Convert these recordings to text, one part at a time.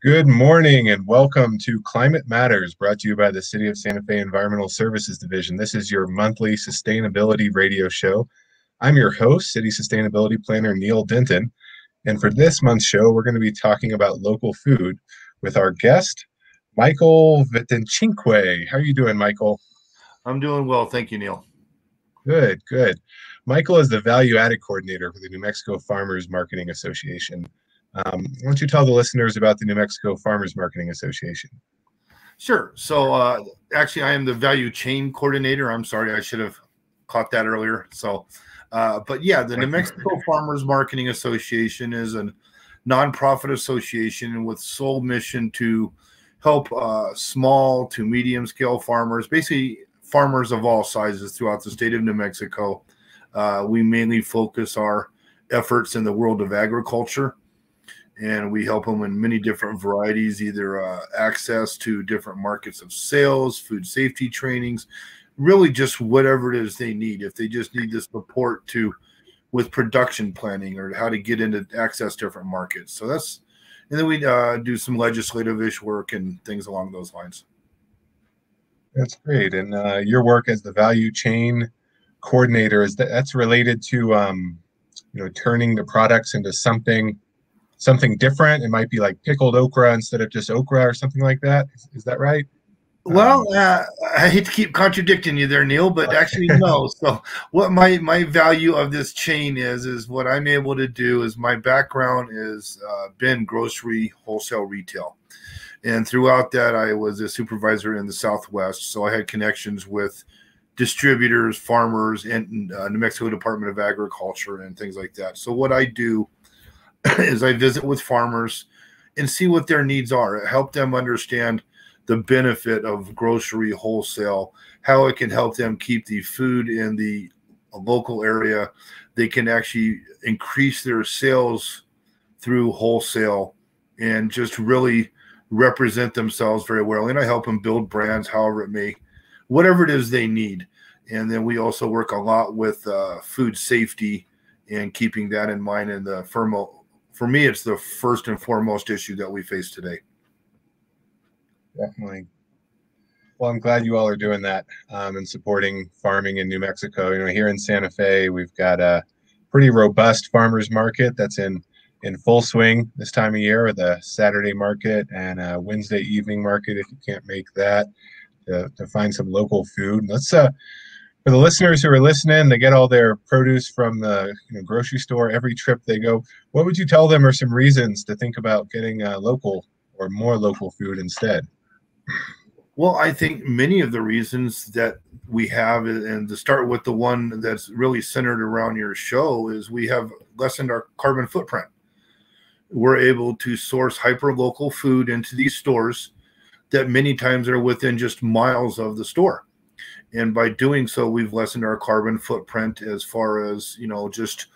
Good morning and welcome to Climate Matters, brought to you by the City of Santa Fe Environmental Services Division. This is your monthly sustainability radio show. I'm your host, City Sustainability Planner Neil Denton. And for this month's show, we're going to be talking about local food with our guest, Michael Vitinchinque. How are you doing, Michael? I'm doing well. Thank you, Neil. Good, good. Michael is the Value Added Coordinator for the New Mexico Farmers Marketing Association. Why don't you tell the listeners about the New Mexico Farmers Marketing Association? Sure. So actually, I am the Value Chain Coordinator. I'm sorry, I should have caught that earlier. But yeah, the New Mexico Farmers Marketing Association is a nonprofit association with sole mission to help small to medium scale farmers, basically farmers of all sizes throughout the state of New Mexico. We mainly focus our efforts in the world of agriculture, and we help them in many different varieties, either access to different markets of sales, food safety trainings, really just whatever it is they need. If they just need the support with production planning or how to get into access different markets. And then we do some legislative-ish work and things along those lines. That's great. And your work as the Value Chain Coordinator, that's related to turning the products into something different. It might be like pickled okra instead of just okra or something like that. Is that right? Well, I hate to keep contradicting you there, Neil, but actually no. So what my value of this chain is what I'm able to do is my background is been grocery wholesale retail. And throughout that, I was a supervisor in the Southwest. So I had connections with distributors, farmers, and New Mexico Department of Agriculture and things like that. So what I do is I visit with farmers and see what their needs are, help them understand the benefit of grocery wholesale, how it can help them keep the food in the local area. They can actually increase their sales through wholesale and just really represent themselves very well. And I help them build brands, however it may, whatever it is they need. And then we also work a lot with food safety and keeping that in mind. And for me, it's the first and foremost issue that we face today. Definitely. Well, I'm glad you all are doing that and supporting farming in New Mexico. Here in Santa Fe, we've got a pretty robust farmers market that's in full swing this time of year, with a Saturday market and a Wednesday evening market if you can't make that, to find some local food. Let's for the listeners who are listening, they get all their produce from the grocery store every trip they go. What would you tell them are some reasons to think about getting local or more local food instead? Well, I think many of the reasons that we have, and to start with the one that's really centered around your show, is we have lessened our carbon footprint. We're able to source hyper-local food into these stores that many times are within just miles of the store. And by doing so, we've lessened our carbon footprint as far as, just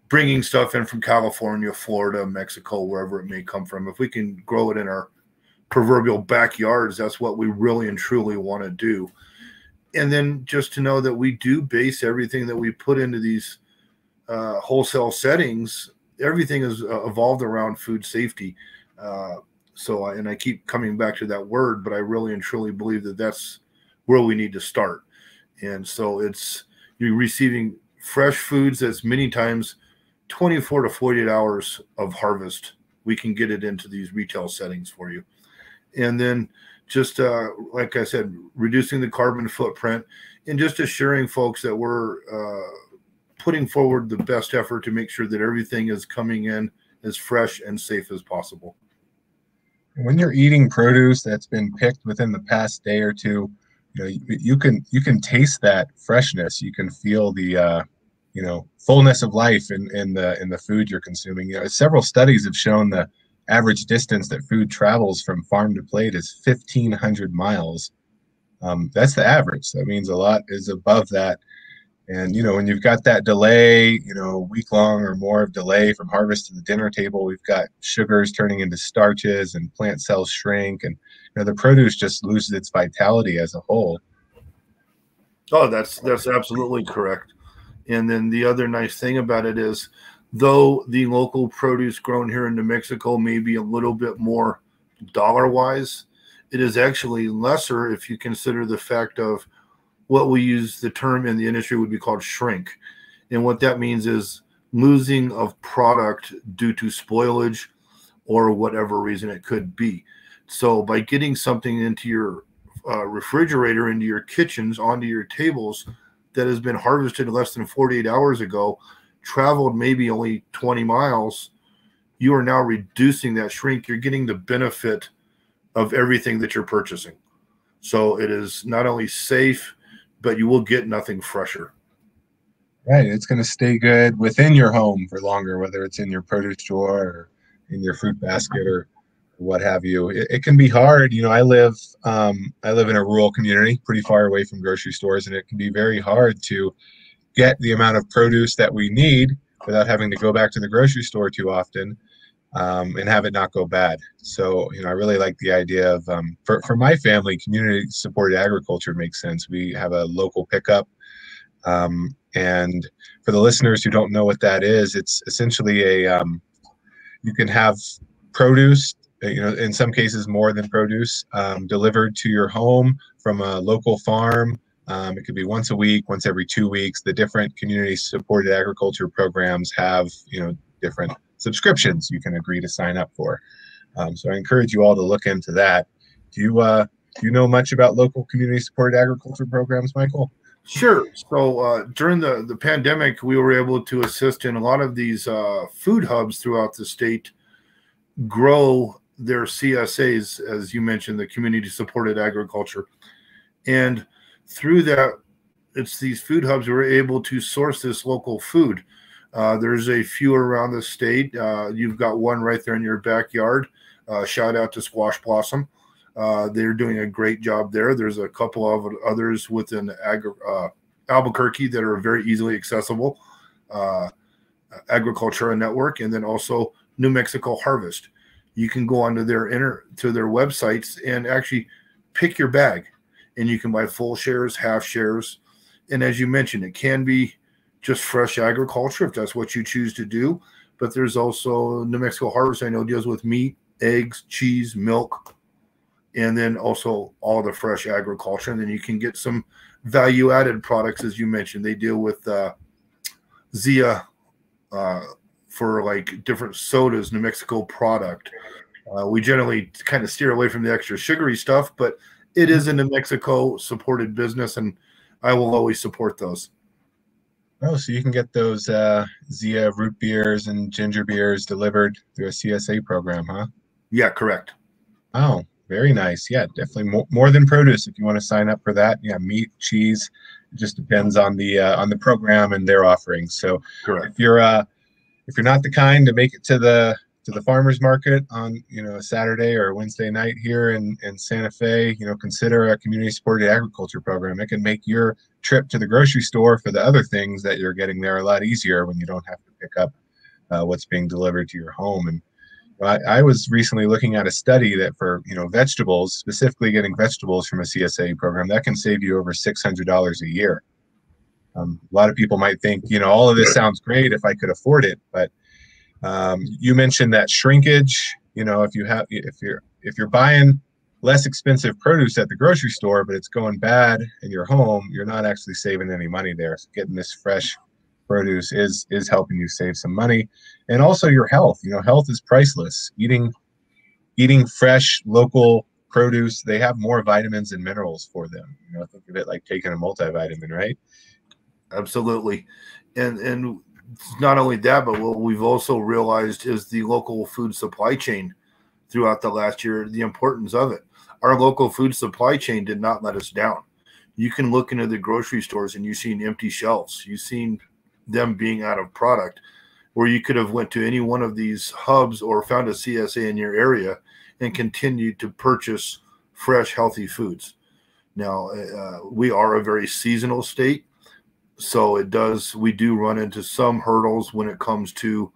bringing stuff in from California, Florida, Mexico, wherever it may come from. If we can grow it in our proverbial backyards, that's what we really and truly want to do. And then just to know that we do base everything that we put into these wholesale settings, everything is evolved around food safety. And I keep coming back to that word, but I really and truly believe that that's where we need to start. And so you're receiving fresh foods that's many times 24 to 48 hours of harvest. We can get it into these retail settings for you. And then just like I said, reducing the carbon footprint and just assuring folks that we're putting forward the best effort to make sure that everything is coming in as fresh and safe as possible. When you're eating produce that's been picked within the past day or two, you can taste that freshness. You can feel the fullness of life in the food you're consuming. Several studies have shown the average distance that food travels from farm to plate is 1,500 miles. That's the average. That means a lot is above that. And when you've got that delay, a week long or more of delay from harvest to the dinner table, we've got sugars turning into starches and plant cells shrink, and the produce just loses its vitality as a whole. Oh, that's absolutely correct. And then the other nice thing about it is though the local produce grown here in New Mexico may be a little bit more dollar wise, it is actually lesser if you consider the fact of what we use the term in the industry would be called shrink. And what that means is losing of product due to spoilage or whatever reason it could be. So by getting something into your refrigerator, into your kitchens, onto your tables that has been harvested less than 48 hours ago, traveled maybe only 20 miles, you are now reducing that shrink. You're getting the benefit of everything that you're purchasing. So it is not only safe, but you will get nothing fresher. Right. It's going to stay good within your home for longer, whether it's in your produce drawer or in your fruit basket or what have you. It can be hard. I live in a rural community pretty far away from grocery stores, and it can be very hard to get the amount of produce that we need without having to go back to the grocery store too often, and have it not go bad. So, I really like the idea of, for my family, community supported agriculture makes sense. We have a local pickup. And for the listeners who don't know what that is, it's essentially you can have produce, in some cases more than produce, delivered to your home from a local farm. It could be once a week, once every 2 weeks. The different community supported agriculture programs have, different subscriptions you can agree to sign up for. So I encourage you all to look into that. Do you know much about local community supported agriculture programs, Michael? Sure. So during the pandemic, we were able to assist in a lot of these food hubs throughout the state grow their CSAs, as you mentioned, the community supported agriculture. And through that, it's these food hubs who are able to source this local food. There's a few around the state. You've got one right there in your backyard. Shout out to Squash Blossom. They're doing a great job there. There's a couple of others within Albuquerque that are very easily accessible. Agricultura Network, and then also New Mexico Harvest. You can go onto their websites and actually pick your bag, and you can buy full shares, half shares. And as you mentioned, it can be just fresh agriculture if that's what you choose to do. But there's also New Mexico Harvest, I know, deals with meat, eggs, cheese, milk, and then also all the fresh agriculture. And then you can get some value added products, as you mentioned. They deal with Zia for like different sodas, New Mexico product. We generally kind of steer away from the extra sugary stuff, but it is a New Mexico supported business, and I will always support those. Oh, so you can get those Zia root beers and ginger beers delivered through a CSA program, huh? Yeah, correct. Oh, very nice. Yeah, definitely more than produce if you want to sign up for that. Yeah, meat, cheese. It just depends on the program and their offerings. So correct. If you're not the kind to make it to the farmers market on a Saturday or a Wednesday night here in Santa Fe, consider a community supported agriculture program. It can make your trip to the grocery store for the other things that you're getting there a lot easier when you don't have to pick up what's being delivered to your home. And I was recently looking at a study that for vegetables, specifically getting vegetables from a CSA program, that can save you over $600 a year. A lot of people might think, all of this sounds great if I could afford it, but you mentioned that shrinkage. If you're buying less expensive produce at the grocery store, but it's going bad in your home, you're not actually saving any money there. So getting this fresh produce is helping you save some money, and also your health. Health is priceless. Eating fresh local produce, they have more vitamins and minerals for them. Think of it like taking a multivitamin, right? Absolutely. And not only that, but what we've also realized is the local food supply chain throughout the last year, the importance of it. Our local food supply chain did not let us down. You can look into the grocery stores and you've seen empty shelves. You've seen them being out of product, where you could have went to any one of these hubs or found a CSA in your area and continued to purchase fresh, healthy foods. Now, we are a very seasonal state. So we do run into some hurdles when it comes to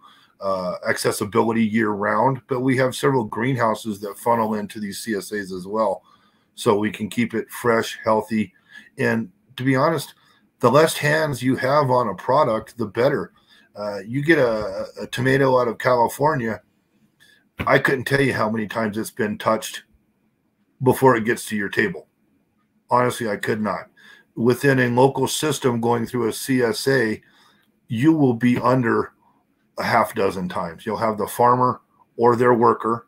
accessibility year round, but we have several greenhouses that funnel into these CSAs as well. So we can keep it fresh, healthy. And to be honest, the less hands you have on a product, the better. You get a tomato out of California, I couldn't tell you how many times it's been touched before it gets to your table. Honestly, I could not. Within a local system going through a CSA, you will be under a half dozen times. You'll have the farmer or their worker.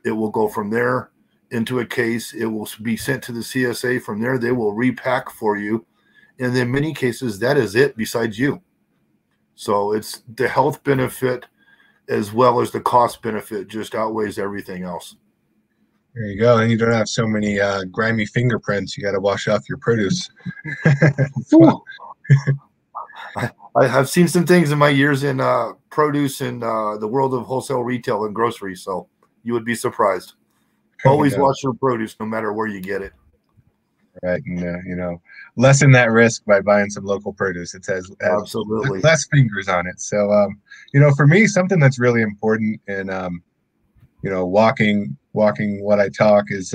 It will go from there into a case. It will be sent to the CSA. From there, they will repack for you. And in many cases, that is it besides you. So it's the health benefit as well as the cost benefit just outweighs everything else. There you go. And you don't have so many grimy fingerprints. You got to wash off your produce. I have seen some things in my years in produce and the world of wholesale retail and groceries. So you would be surprised. Always wash your produce no matter where you get it. Right. And, lessen that risk by buying some local produce. It has absolutely less fingers on it. So, for me, something that's really important in, walking what I talk is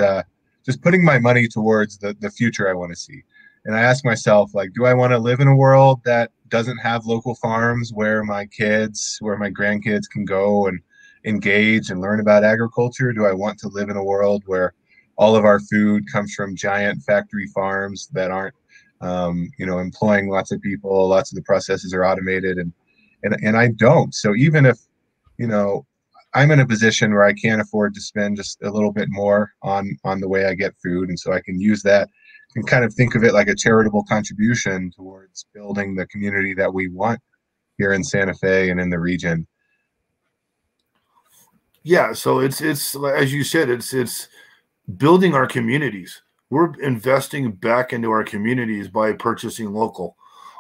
just putting my money towards the future I want to see. And I ask myself, like, do I want to live in a world that doesn't have local farms where my grandkids can go and engage and learn about agriculture? Do I want to live in a world where all of our food comes from giant factory farms that aren't, employing lots of people? Lots of the processes are automated, and I don't. So even if, I'm in a position where I can't afford to spend just a little bit more on the way I get food, and so I can use that and kind of think of it like a charitable contribution towards building the community that we want here in Santa Fe and in the region. Yeah, so it's as you said, it's building our communities. We're investing back into our communities by purchasing local,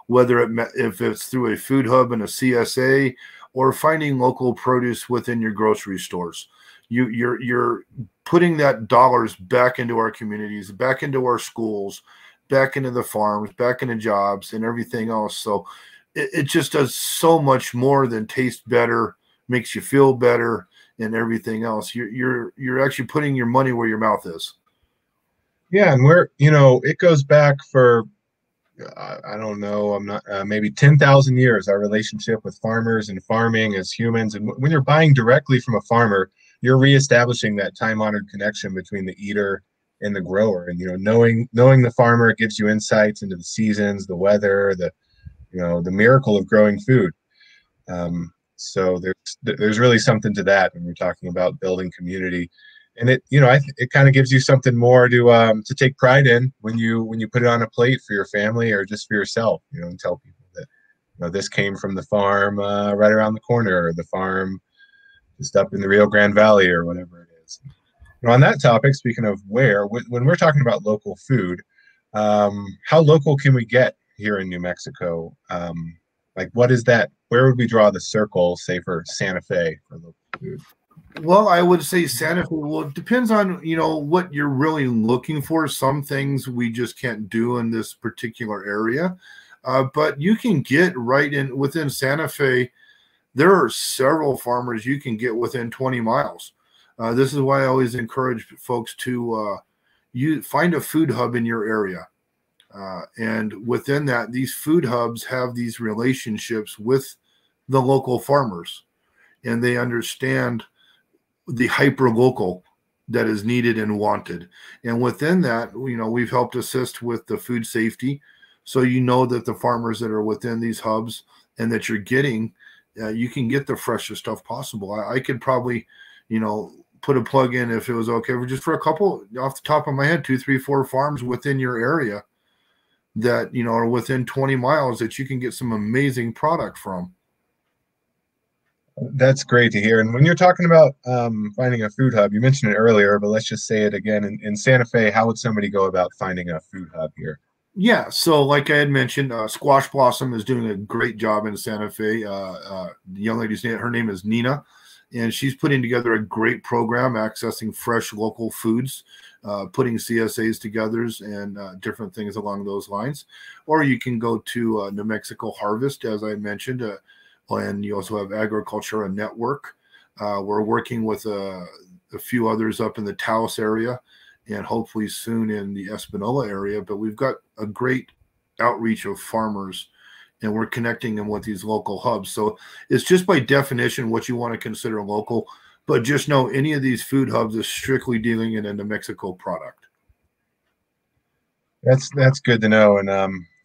whether if it's through a food hub and a CSA or finding local produce within your grocery stores. You're putting that dollars back into our communities, back into our schools, back into the farms, back into jobs and everything else. So it just does so much more than taste better, makes you feel better, and everything else. You're actually putting your money where your mouth is. Yeah, and it goes back for I don't know, I'm not maybe 10,000 years. Our relationship with farmers and farming as humans, and when you're buying directly from a farmer, you're reestablishing that time-honored connection between the eater and the grower. And knowing the farmer gives you insights into the seasons, the weather, the miracle of growing food. So there's really something to that when we're talking about building community, and it kind of gives you something more to take pride in when you put it on a plate for your family or just for yourself, and tell people that this came from the farm right around the corner, or the farm just up in the Rio Grande Valley, or whatever it is. On that topic, speaking of when we're talking about local food, how local can we get here in New Mexico? Like, what is that? Where would we draw the circle, say, for Santa Fe for local food? Well, I would say Santa Fe. Well, it depends on what you're really looking for. Some things we just can't do in this particular area, but you can get right in within Santa Fe. There are several farmers you can get within 20 miles. This is why I always encourage folks to you find a food hub in your area. And within that, these food hubs have these relationships with the local farmers, and they understand the hyper local that is needed and wanted. And within that, we've helped assist with the food safety. So that the farmers that are within these hubs and that you're getting, you can get the freshest stuff possible. I could probably, put a plug in if it was okay, just for a couple off the top of my head, 2, 3, 4 farms within your area that are within 20 miles that you can get some amazing product from. That's great to hear. And when you're talking about finding a food hub, you mentioned it earlier, but let's just say it again. In Santa Fe, how would somebody go about finding a food hub here? Yeah, so like I had mentioned, Squash Blossom is doing a great job in Santa Fe. The young lady's name, her name is Nina, and she's putting together a great program accessing fresh local foods, putting CSAs together and different things along those lines. Or you can go to New Mexico Harvest, as I mentioned, and you also have Agriculture Network. We're working with a few others up in the Taos area and hopefully soon in the Espanola area. But we've got a great outreach of farmers and we're connecting them with these local hubs. So it's just by definition what you want to consider local, but just know any of these food hubs is strictly dealing in a New Mexico product. That's good to know.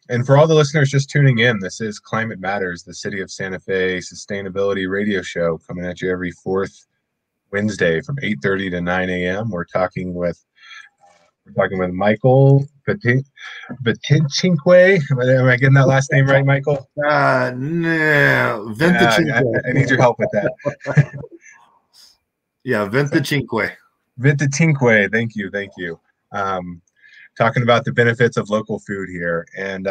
And for all the listeners just tuning in, this is Climate Matters, the City of Santa Fe sustainability radio show, coming at you every fourth Wednesday from 8:30 to 9 a.m. We're talking with Michael Batincinque. Am I getting that last name right, Michael? No, Ventacinque. I need your help with that. Yeah, Ventacinque. Ventacinque. Thank you. Talking about the benefits of local food here, and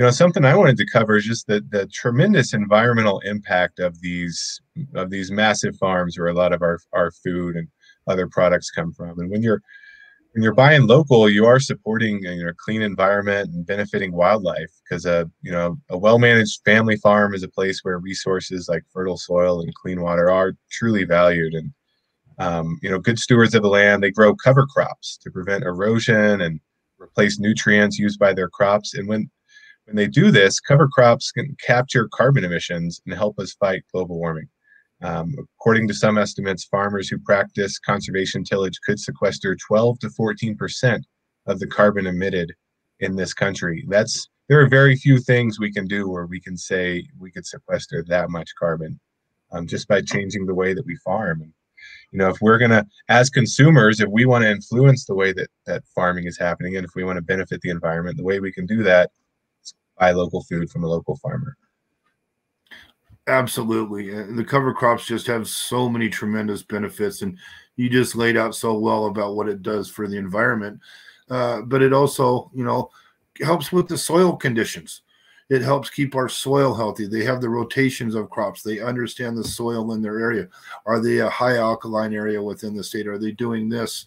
something I wanted to cover is just the tremendous environmental impact of these massive farms where a lot of our food and other products come from. And when you're buying local, you are supporting a clean environment and benefiting wildlife, because a well-managed family farm is a place where resources like fertile soil and clean water are truly valued. And good stewards of the land, they grow cover crops to prevent erosion and replace nutrients used by their crops. And when they do this, cover crops can capture carbon emissions and help us fight global warming. According to some estimates, farmers who practice conservation tillage could sequester 12 to 14% of the carbon emitted in this country. There are very few things we can do where we can say we could sequester that much carbon just by changing the way that we farm. And, if we're going to, as consumers, if we want to influence the way that farming is happening, and if we want to benefit the environment, the way we can do that is buy local food from a local farmer. Absolutely. The cover crops just have so many tremendous benefits, and you just laid out so well about what it does for the environment. But it also, helps with the soil conditions. It helps keep our soil healthy. They have the rotations of crops. They understand the soil in their area. Are they a high alkaline area within the state? Are they doing this?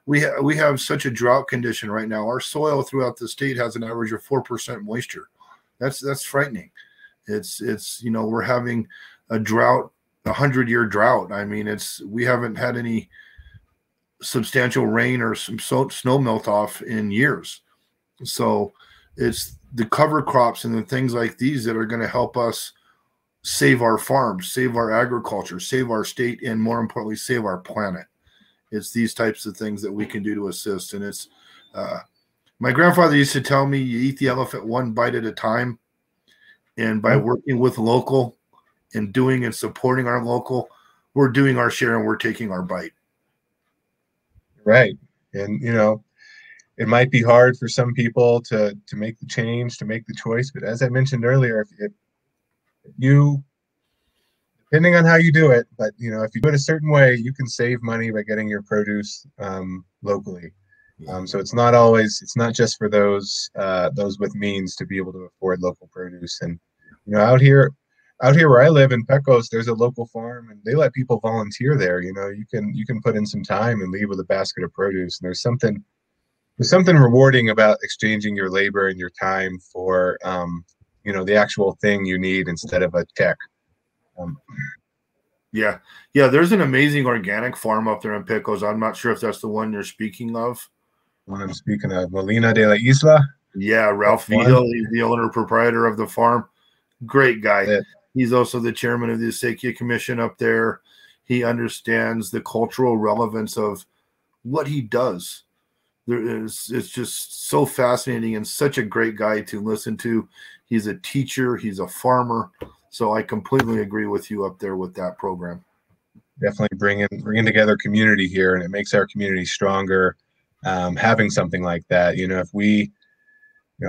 We have such a drought condition right now. Our soil throughout the state has an average of 4% moisture. That's frightening. It's we're having a drought, 100-year drought. I mean, we haven't had any substantial rain or some snow melt off in years. So it's the cover crops and the things like these that are going to help us save our farms, save our agriculture, save our state, and more importantly, save our planet. It's these types of things that we can do to assist. And it's my grandfather used to tell me, you eat the elephant one bite at a time. And by working with local and doing and supporting our local, we're doing our share and we're taking our bite. Right. And, it might be hard for some people to make the change, to make the choice. But as I mentioned earlier, if you, depending on how you do it, but, if you do it a certain way, you can save money by getting your produce locally. So it's not just for those with means to be able to afford local produce. And out here where I live in Pecos, there's a local farm, and they let people volunteer there. You can put in some time and leave with a basket of produce. And there's something rewarding about exchanging your labor and your time for the actual thing you need instead of a check. Yeah. There's an amazing organic farm up there in Pecos. I'm not sure if that's the one you're speaking of. When I'm speaking of Molina de la Isla. Yeah, Ralph Vigil, he's the owner proprietor of the farm. Great guy. Yeah. He's also the chairman of the Acequia Commission up there. He understands the cultural relevance of what he does. It's just so fascinating and such a great guy to listen to. He's a teacher. He's a farmer. So I completely agree with you up there with that program. Definitely bringing together community here, and it makes our community stronger. Having something like that, if we,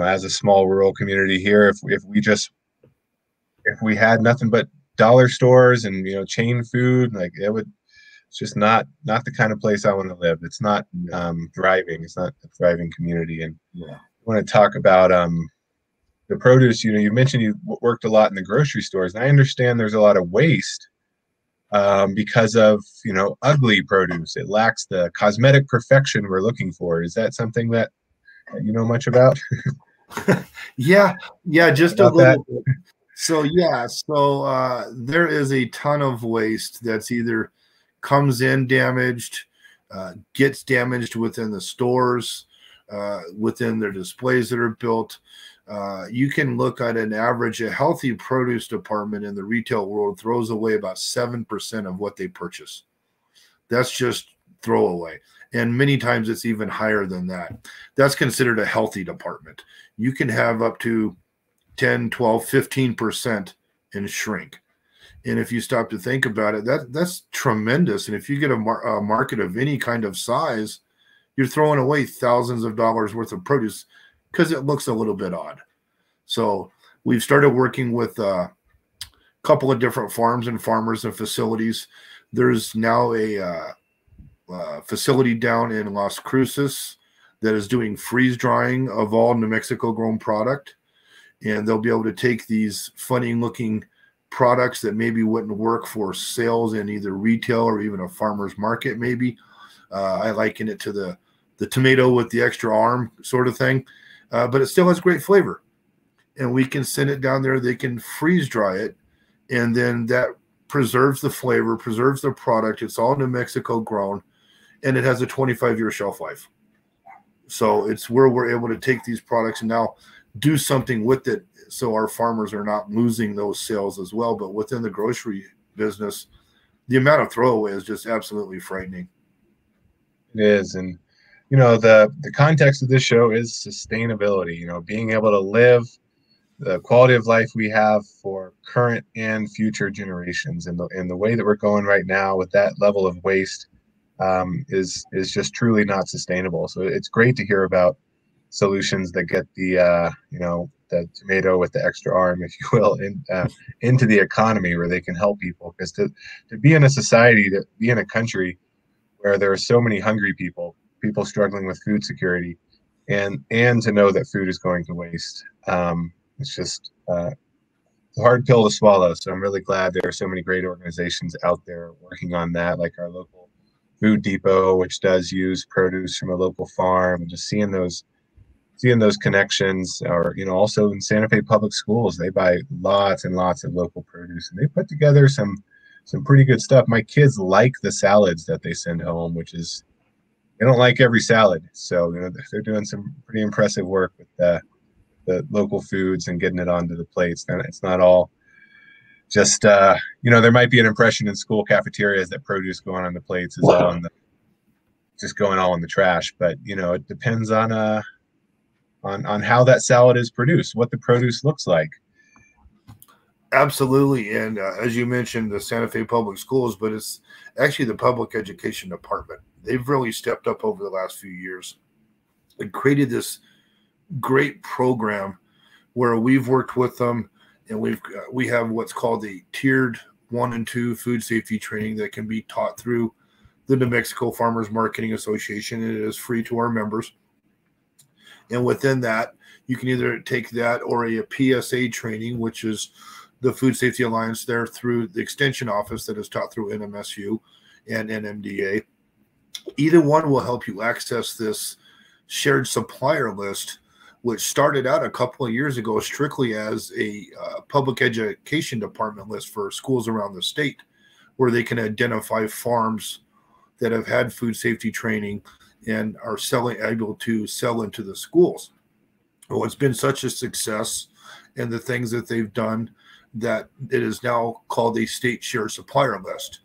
as a small rural community here, if we had nothing but dollar stores and chain food, like it's just not the kind of place I want to live. It's not thriving. It's not a thriving community. And I want to talk about the produce. You mentioned you worked a lot in the grocery stores, and I understand there's a lot of waste because of ugly produce. It lacks the cosmetic perfection we're looking for. Is that something that you know much about? Yeah, just a little bit. So there is a ton of waste that's either comes in damaged, gets damaged within the stores, within their displays that are built. You can look at an average, a healthy produce department in the retail world throws away about 7% of what they purchase. That's just throwaway. And many times it's even higher than that. That's considered a healthy department. You can have up to 10, 12, 15% in shrink. And if you stop to think about it, that's tremendous. And if you get a market of any kind of size, you're throwing away thousands of dollars worth of produce because it looks a little bit odd. So we've started working with a couple of different farms and farmers and facilities. There's now a facility down in Las Cruces that is doing freeze drying of all New Mexico grown product. And they'll be able to take these funny looking products that maybe wouldn't work for sales in either retail or even a farmer's market. Maybe I liken it to the tomato with the extra arm sort of thing, but it still has great flavor. And we can send it down there. They can freeze dry it, and then that preserves the flavor, preserves the product. It's all New Mexico grown, and it has a 25-year shelf life. So it's where we're able to take these products and now do something with it, so our farmers are not losing those sales as well. But within the grocery business, the amount of throwaway is just absolutely frightening. It is. And, you know, the context of this show is sustainability, you know, being able to live the quality of life we have for current and future generations. And the way that we're going right now with that level of waste is just truly not sustainable. So it's great to hear about solutions that get the the tomato with the extra arm, if you will, into the economy where they can help people. Because to be in a society, to be in a country where there are so many hungry people struggling with food security, and to know that food is going to waste, it's just a hard pill to swallow. So I'm really glad there are so many great organizations out there working on that, like our local Food Depot, which does use produce from a local farm, and just seeing those connections. Or, you know, also in Santa Fe public schools, they buy lots and lots of local produce, and they put together some pretty good stuff. My kids like the salads that they send home, which is, they don't like every salad. So, you know, they're doing some pretty impressive work with the local foods and getting it onto the plates. And it's not all just, you know, there might be an impression in school cafeterias that produce going on the plates is all just going all in the trash. But, you know, it depends on how that salad is produced, what the produce looks like. Absolutely. And as you mentioned, the Santa Fe Public Schools, but it's actually the Public Education Department. They've really stepped up over the last few years and created this great program where we've worked with them, and we have what's called the tiered 1 and 2 food safety training that can be taught through the New Mexico Farmers Marketing Association. And it is free to our members. And within that, you can either take that or a PSA training, which is the Food Safety Alliance there through the Extension Office that is taught through NMSU and NMDA. Either one will help you access this shared supplier list, which started out a couple of years ago strictly as a public education department list for schools around the state, where they can identify farms that have had food safety training and are able to sell into the schools. Well, it's been such a success in the things that they've done that it is now called a state share supplier list.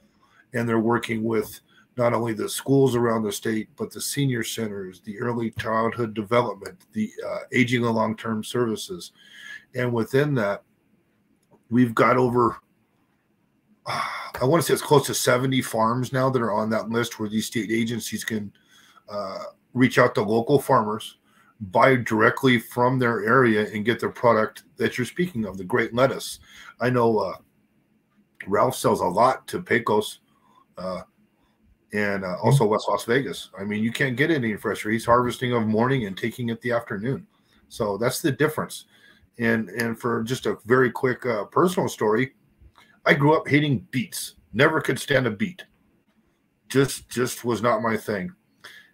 And they're working with not only the schools around the state, but the senior centers, the early childhood development, the aging and long-term services. And within that, we've got over, I want to say it's close to 70 farms now that are on that list, where these state agencies can reach out to local farmers, buy directly from their area, and get their product that you're speaking of, the great lettuce. I know Ralph sells a lot to Pecos and also West Las Vegas. I mean, you can't get it any fresher. He's harvesting of morning and taking it the afternoon. So that's the difference. And for just a very quick personal story, I grew up hating beets. Never could stand a beet. Just was not my thing.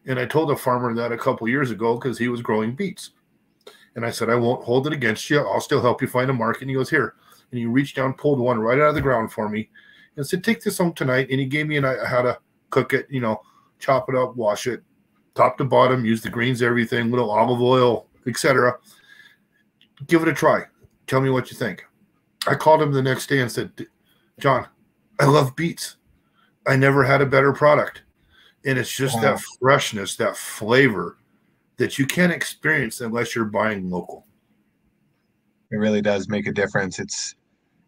And I told a farmer that a couple years ago because he was growing beets. And I said, I won't hold it against you. I'll still help you find a market. And he goes, here. And he reached down, pulled one right out of the ground for me and said, take this home tonight. And he gave me how to cook it, chop it up, wash it, top to bottom, use the greens, everything, little olive oil, etc. Give it a try. Tell me what you think. I called him the next day and said, John, I love beets. I never had a better product. And it's just that freshness, that flavor that you can't experience unless you're buying local. It really does make a difference. It's,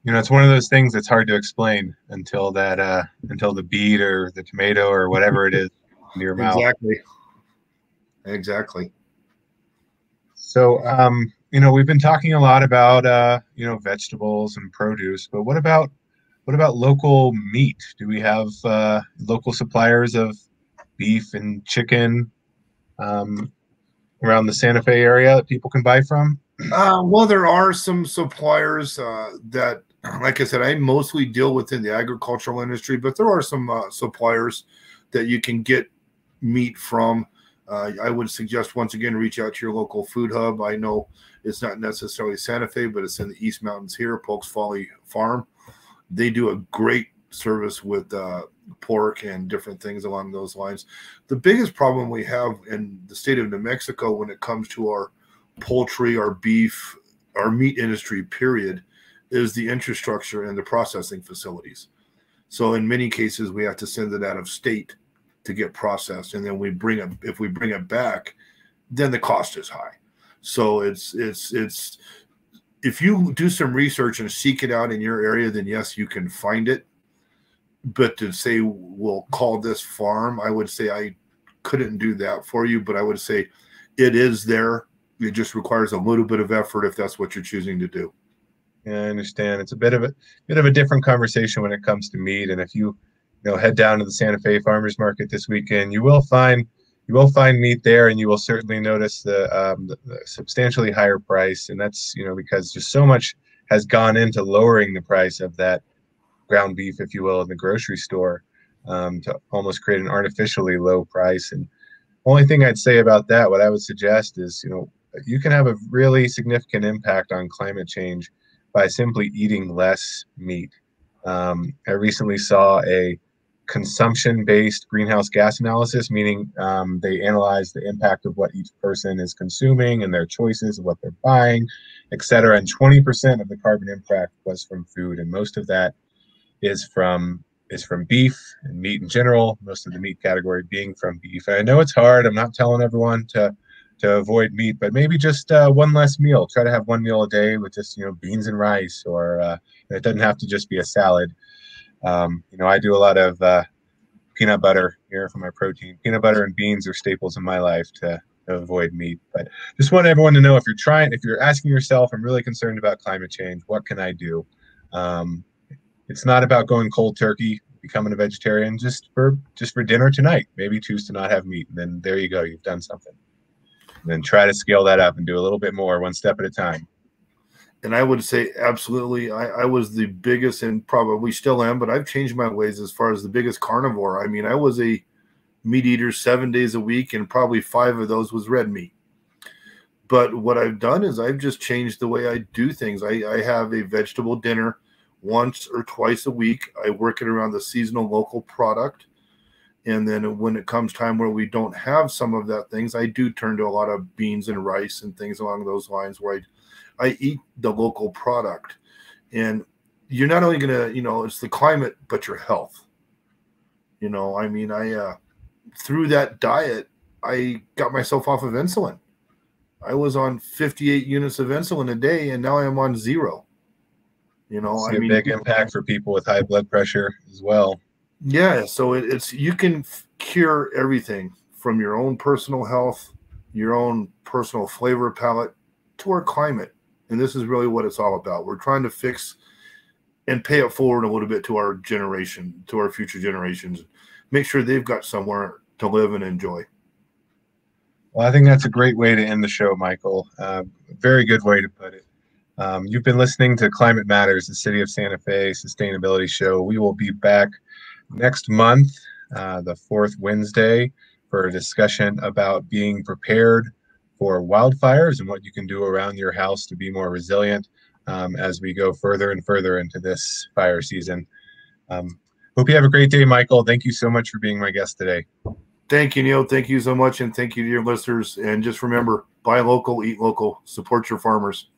it's one of those things that's hard to explain until the beet or the tomato or whatever it is in your mouth. Exactly. So, we've been talking a lot about, vegetables and produce, but what about local meat? Do we have local suppliers of beef and chicken around the Santa Fe area that people can buy from? Well, there are some suppliers that, like I said, I mostly deal within the agricultural industry, but there are some suppliers that you can get meat from. I would suggest, once again, reach out to your local food hub. I know it's not necessarily Santa Fe, but it's in the East Mountains here, Polk's Folly Farm. They do a great service with pork and different things along those lines. The biggest problem we have in the state of New Mexico when it comes to our poultry, our beef, our meat industry, period, is the infrastructure and the processing facilities. So in many cases, we have to send it out of state to get processed, and then if we bring it back, then the cost is high. So it's if you do some research and seek it out in your area, then yes, you can find it. But to say we'll call this farm, I would say I couldn't do that for you, but I would say it is there. It just requires a little bit of effort if that's what you're choosing to do. Yeah, I understand. It's a bit of a different conversation when it comes to meat. And if you head down to the Santa Fe Farmers Market this weekend, you will find meat there, and you will certainly notice the substantially higher price. And that's because just so much has gone into lowering the price of that ground beef, if you will, in the grocery store to almost create an artificially low price. And only thing I'd say about that, what I would suggest is, you can have a really significant impact on climate change by simply eating less meat. I recently saw a consumption-based greenhouse gas analysis, meaning they analyze the impact of what each person is consuming and their choices of what they're buying, et cetera. And 20% of the carbon impact was from food, and most of that is from beef and meat in general, most of the meat category being from beef. And I know it's hard. I'm not telling everyone to avoid meat, but maybe just one less meal. Try to have one meal a day with just beans and rice, or it doesn't have to just be a salad. I do a lot of peanut butter here for my protein. Peanut butter and beans are staples in my life to avoid meat. But just want everyone to know, if you're asking yourself, I'm really concerned about climate change, what can I do? It's not about going cold turkey, becoming a vegetarian, just for dinner tonight. Maybe choose to not have meat, and then there you go, you've done something. And then try to scale that up and do a little bit more, one step at a time. And I would say absolutely. I was the biggest, and probably still am, but I've changed my ways as far as the biggest carnivore. I mean, I was a meat eater 7 days a week, and probably 5 of those was red meat. But what I've done is I've just changed the way I do things. I have a vegetable dinner once or twice a week. I work it around the seasonal local product. And then when it comes time where we don't have some of that things, I do turn to a lot of beans and rice and things along those lines, where I eat the local product. And you're not only going to, it's the climate, but your health. Through that diet, I got myself off of insulin. I was on 58 units of insulin a day, and now I am on 0. A big impact for people with high blood pressure as well. Yeah, so it's you can cure everything from your own personal health, your own personal flavor palette, to our climate. And this is really what it's all about. We're trying to fix and pay it forward a little bit to our generation, to our future generations, make sure they've got somewhere to live and enjoy. Well, I think that's a great way to end the show, Michael. Very good way to put it. You've been listening to Climate Matters, the City of Santa Fe Sustainability Show. We will be back next month, the 4th Wednesday, for a discussion about being prepared for wildfires and what you can do around your house to be more resilient as we go further and further into this fire season. Hope you have a great day, Michael. Thank you so much for being my guest today. Thank you, Neil. Thank you so much, and thank you to your listeners. And just remember, buy local, eat local, support your farmers.